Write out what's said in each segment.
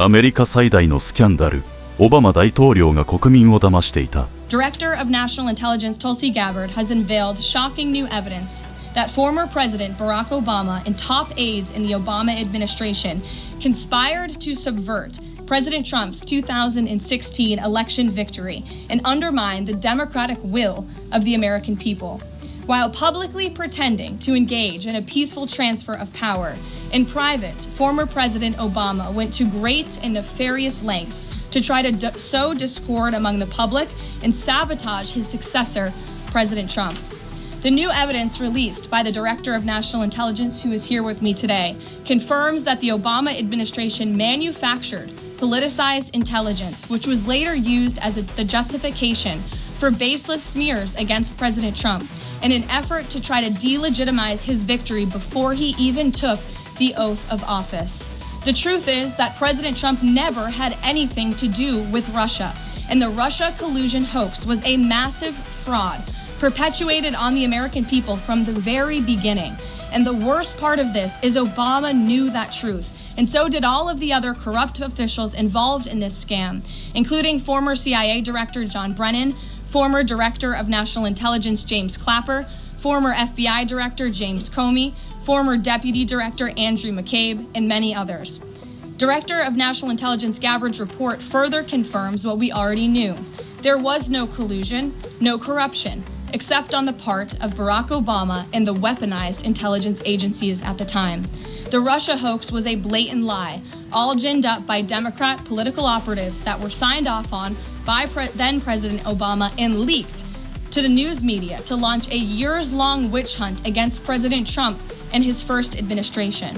アメリカ最大のスキャンダル、オバマ大統領が国民を騙していた。Director of National Intelligence Tulsi Gabbard has unveiled shocking new evidence that former President Barack Obama and top aides in the Obama administration conspired to subvert President Trump's 2016 election victory and undermine the democratic will of the American people. While publicly pretending to engage in a peaceful transfer of power, in private, former President Obama went to great and nefarious lengths to try to sow discord among the public and sabotage his successor, President Trump. The new evidence released by the Director of National Intelligence, who is here with me today, confirms that the Obama administration manufactured politicized intelligence, which was later used as the justification for baseless smears against President Trump in an effort to try to delegitimize his victory before he even took the oath of office. The truth is that President Trump never had anything to do with Russia, and the Russia collusion hoax was a massive fraud perpetuated on the American people from the very beginning. And the worst part of this is Obama knew that truth, and so did all of the other corrupt officials involved in this scam, including former CIA Director John Brennan, former Director of National Intelligence James Clapper, former FBI Director James Comey, former Deputy Director Andrew McCabe, and many others. Director of National Intelligence Gabbard's report further confirms what we already knew. There was no collusion, no corruption, except on the part of Barack Obama and the weaponized intelligence agencies at the time. The Russia hoax was a blatant lie, all ginned up by Democrat political operatives that were signed off on by then President Obama and leaked to the news media to launch a years-long witch hunt against President Trump and his first administration.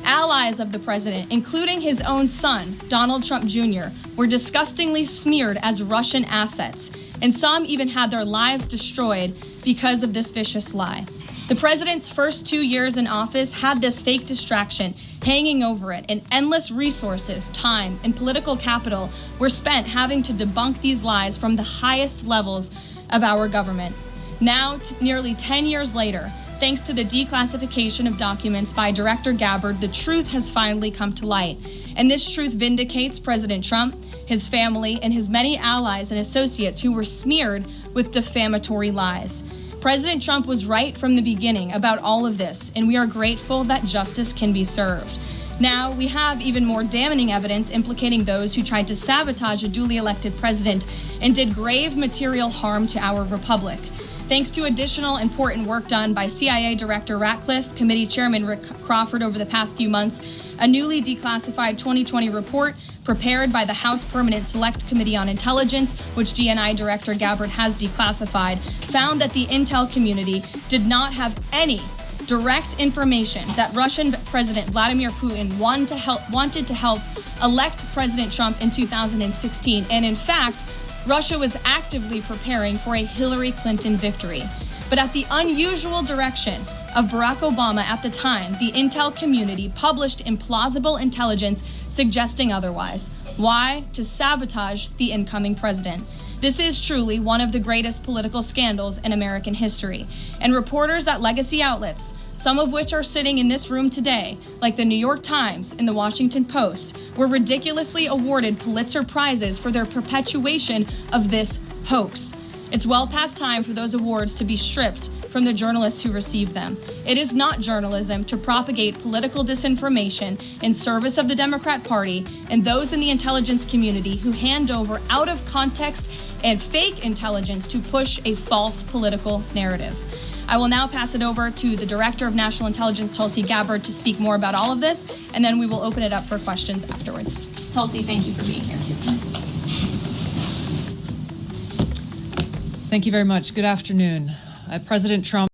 Allies of the president, including his own son, Donald Trump Jr., were disgustingly smeared as Russian assets, and some even had their lives destroyed because of this vicious lie. The president's first 2 years in office had this fake distraction hanging over it, and endless resources, time, and political capital were spent having to debunk these lies from the highest levels of our government. Now, nearly 10 years later, thanks to the declassification of documents by Director Gabbard, the truth has finally come to light. And this truth vindicates President Trump, his family, and his many allies and associates who were smeared with defamatory lies. President Trump was right from the beginning about all of this, and we are grateful that justice can be served. Now, we have even more damning evidence implicating those who tried to sabotage a duly elected president and did grave material harm to our republic. Thanks to additional important work done by CIA Director Ratcliffe, Committee Chairman Rick Crawford over the past few months, a newly declassified 2020 report prepared by the House Permanent Select Committee on Intelligence, which DNI Director Gabbard has declassified, found that the intel community did not have any direct information that Russian President Vladimir Putin wanted to help elect President Trump in 2016, and in fact, Russia was actively preparing for a Hillary Clinton victory. But at the unusual direction of Barack Obama at the time, the intel community published implausible intelligence suggesting otherwise. Why? To sabotage the incoming president. This is truly one of the greatest political scandals in American history. And reporters at legacy outlets, some of which are sitting in this room today, like the New York Times and the Washington Post, were ridiculously awarded Pulitzer Prizes for their perpetuation of this hoax. It's well past time for those awards to be stripped from the journalists who received them. It is not journalism to propagate political disinformation in service of the Democrat Party and those in the intelligence community who hand over out of context and fake intelligence to push a false political narrative. I will now pass it over to the Director of National Intelligence, Tulsi Gabbard, to speak more about all of this, and then we will open it up for questions afterwards. Tulsi, thank you for being here. Thank you very much. Good afternoon. President Trump